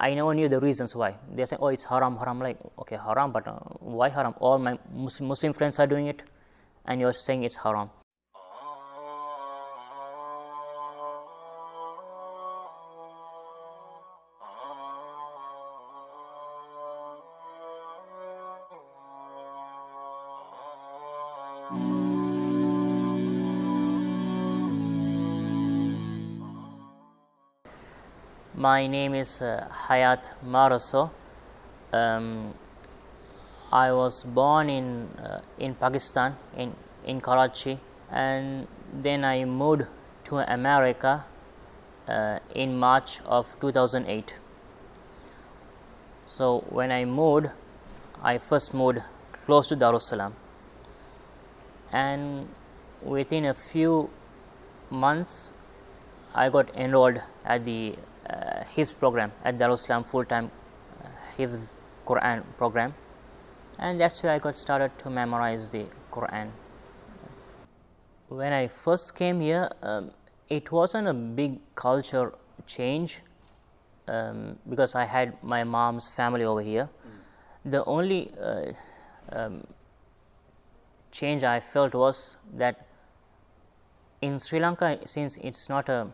I never knew the reasons why. They say, oh, it's haram, haram. Like, okay, haram, but why haram? All my Muslim friends are doing it, and you're saying it's haram. My name is Hayat Marso. I was born in Pakistan, in Karachi, and then I moved to America in March of 2008. So when I moved, I first moved close to Dar-us-Salaam, and within a few months I got enrolled at the Hafidh program at Dar-us-Salaam, full-time Hafidh Quran program, and that's where I got started to memorize the Quran. When I first came here, it wasn't a big culture change because I had my mom's family over here. The only change I felt was that in Sri Lanka, since it's not a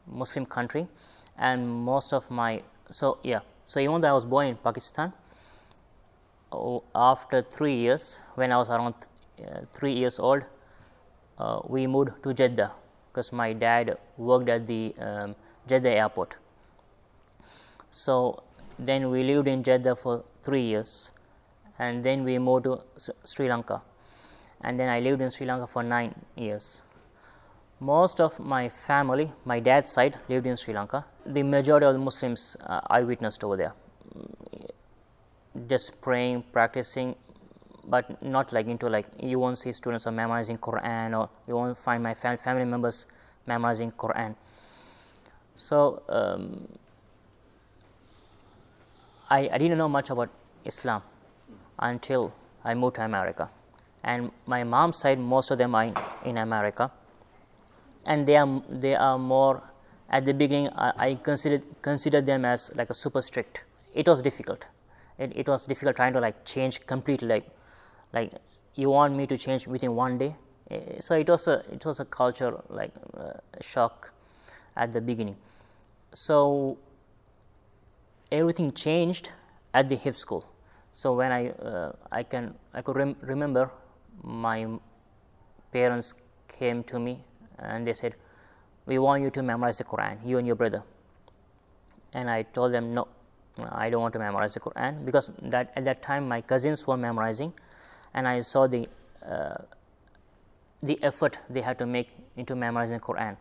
Muslim country, and most of my so even though I was born in Pakistan, after 3 years, when I was around 3 years old, we moved to Jeddah because my dad worked at the Jeddah airport. So then we lived in Jeddah for 3 years, and then we moved to Sri Lanka, and then I lived in Sri Lanka for 9 years. Most of my family, my dad's side, lived in Sri Lanka. The majority of the Muslims I witnessed over there, just praying, practicing, but not like into like, you won't see students are memorizing Quran, or you won't find my family members memorizing Quran. So I didn't know much about Islam until I moved to America, and my mom's side, most of them are in America, and they are more, at the beginning I considered them as like a super strict. It was difficult. It was difficult trying to like change completely, like you want me to change within one day. So it was a culture like shock at the beginning. So everything changed at the Hifz school. So when I could remember, my parents came to me and they said, we want you to memorize the Quran, you and your brother. And I told them, no, I don't want to memorize the Quran, because at that time my cousins were memorizing, and I saw the effort they had to make into memorizing the Quran.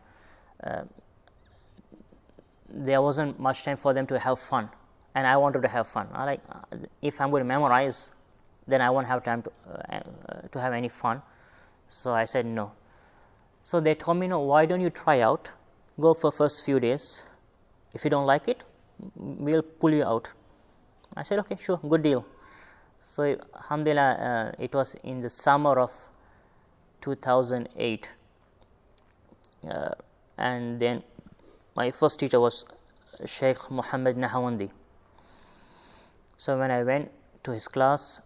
There wasn't much time for them to have fun, and I wanted to have fun. If I'm going to memorize, then I won't have time to have any fun. So I said no. So they told me, no, why don't you try out, go for first few days. If you don't like it, we'll pull you out. I said, okay, sure, good deal. So alhamdulillah, it was in the summer of 2008, and then my first teacher was Sheikh Muhammad Nahawandi. So when I went to his class,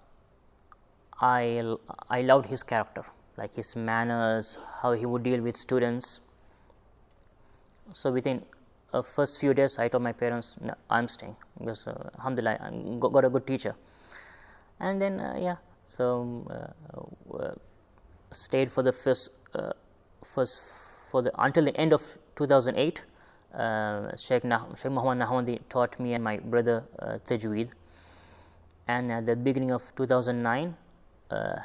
I loved his character, like his manners, how he would deal with students. So within first few days, I told my parents, no, I'm staying, because alhamdulillah, I got a good teacher. And then stayed for the until the end of 2008. Sheikh Muhammad Nahawandi taught me and my brother Tajweed, and at the beginning of 2009,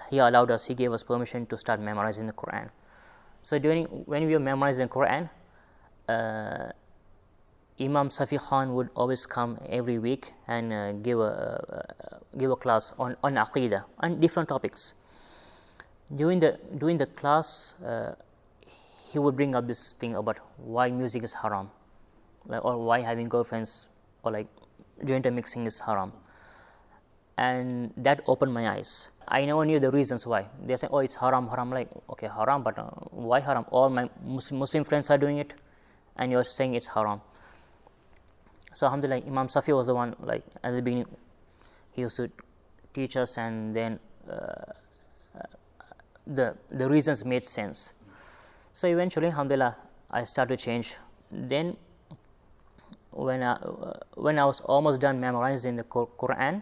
he gave us permission to start memorizing the Quran. So when we were memorizing the Quran, Imam Safi Khan would always come every week and give a class on Aqeedah and different topics. During the class, he would bring up this thing about why music is haram, or why having girlfriends or like gender mixing is haram, and that opened my eyes. I never knew the reasons why. They say, oh, it's haram, haram. Like, okay, haram, but why haram? All my Muslim friends are doing it, and you're saying it's haram. So alhamdulillah, Imam Safi was the one, like at the beginning he used to teach us, and then the reasons made sense. So eventually alhamdulillah I started to change. Then when I was almost done memorizing the Quran,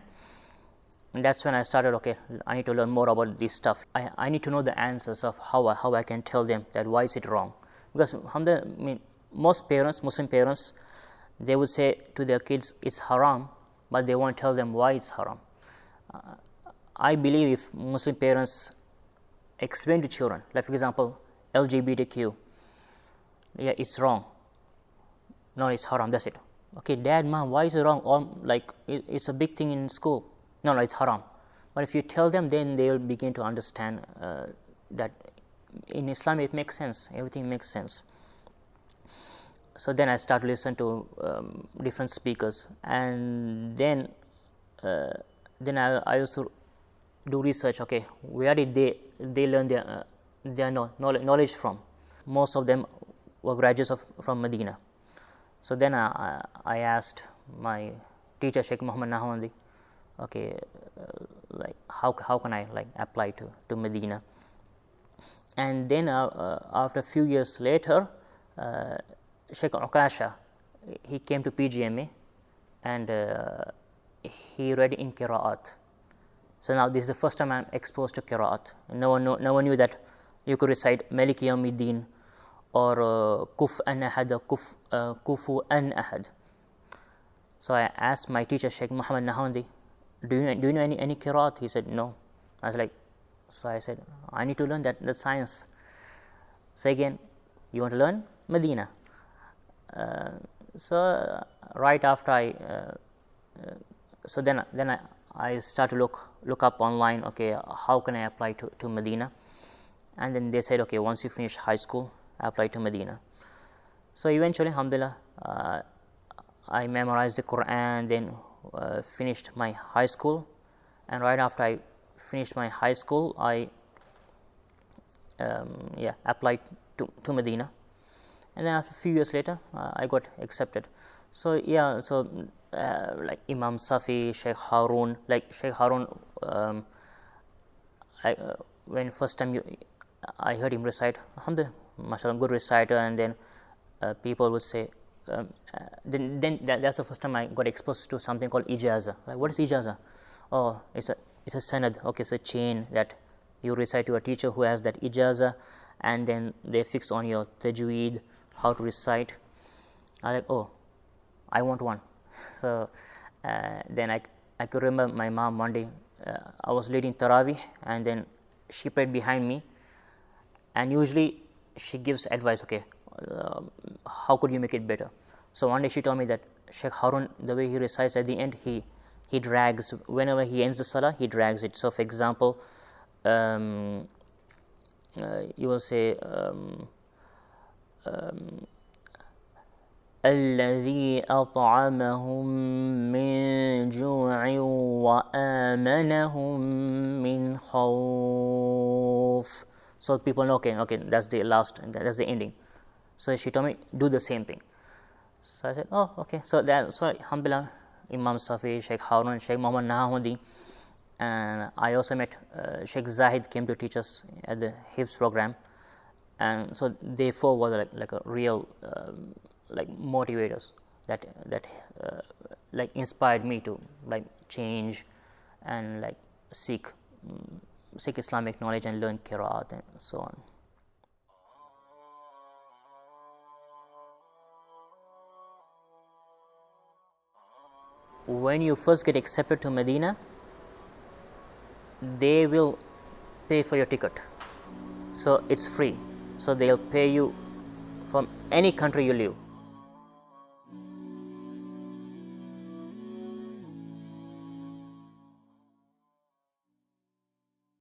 that's when I started, okay, I need to learn more about this stuff. I need to know the answers of how I can tell them that why is it wrong. Because alhamdulillah, I mean, most parents, Muslim parents, they would say to their kids it's haram, but they won't tell them why it's haram. I believe if Muslim parents explain to children, like for example LGBTQ, yeah, it's wrong, no, it's haram, that's it. Okay, dad, mom, why is it wrong? Or like it's a big thing in school. No, it's haram. But if you tell them, then they will begin to understand that in Islam it makes sense, everything makes sense. So then I started to listen to different speakers, and then I also do research. Okay, where did they learn their knowledge from? Most of them were graduates from Medina. So then I asked my teacher Sheikh Muhammad Nahwandi, okay, like how can I like apply to Medina? And then after a few years later, Sheikh Ukasha, he came to PGMA, and he read in Qira'at. So now this is the first time I'm exposed to Qira'at. No one knew that you could recite Malik Yawmiddin or Kuf an Ahad, Kufu an Ahad. So I asked my teacher Sheikh Muhammad Nahwandi, do you know any Qira'at? He said no. I was like, so I said, I need to learn that science. So again, you want to learn Medina? So right after so then I start to look up online, okay, how can I apply to Medina? And then they said, okay, once you finish high school, apply to Medina. So eventually, alhamdulillah, I memorized the Quran, then finished my high school, and right after I finished my high school, I applied to Medina, and then after a few years later, I got accepted. So like Imam Safi, Sheikh Harun, when first time I heard him recite, alhamdulillah, mashallah, good reciter, and then people would say, then that's the first time I got exposed to something called ijaza. Like, what is ijaza? Oh, it's a sanad. Okay, it's a chain that you recite to a teacher who has that ijaza, and then they fix on your tajweed, how to recite. I like, oh, I want one. So then I could remember my mom one day, I was leading Taraweeh, and then she prayed behind me, and usually she gives advice, okay, how could you make it better? So one day she told me that Sheikh Harun, the way he recites at the end, he drags, whenever he ends the salah, he drags it. So for example, you will say الذي أطعمهم من جوع وآمنهم من خوف. So people know, okay, that's the ending. So she told me, do the same thing. So I said, oh, okay. So alhamdulillah, Imam Safi, Sheikh Harun, Sheikh Muhammad Nahwandi, and I also met Sheikh Zahid, came to teach us at the Hafidh program, and so they four were like a real like motivators that like inspired me to like change and like seek Islamic knowledge and learn Qira'at and so on. When you first get accepted to Medina, they will pay for your ticket. So it's free. So they'll pay you from any country you live.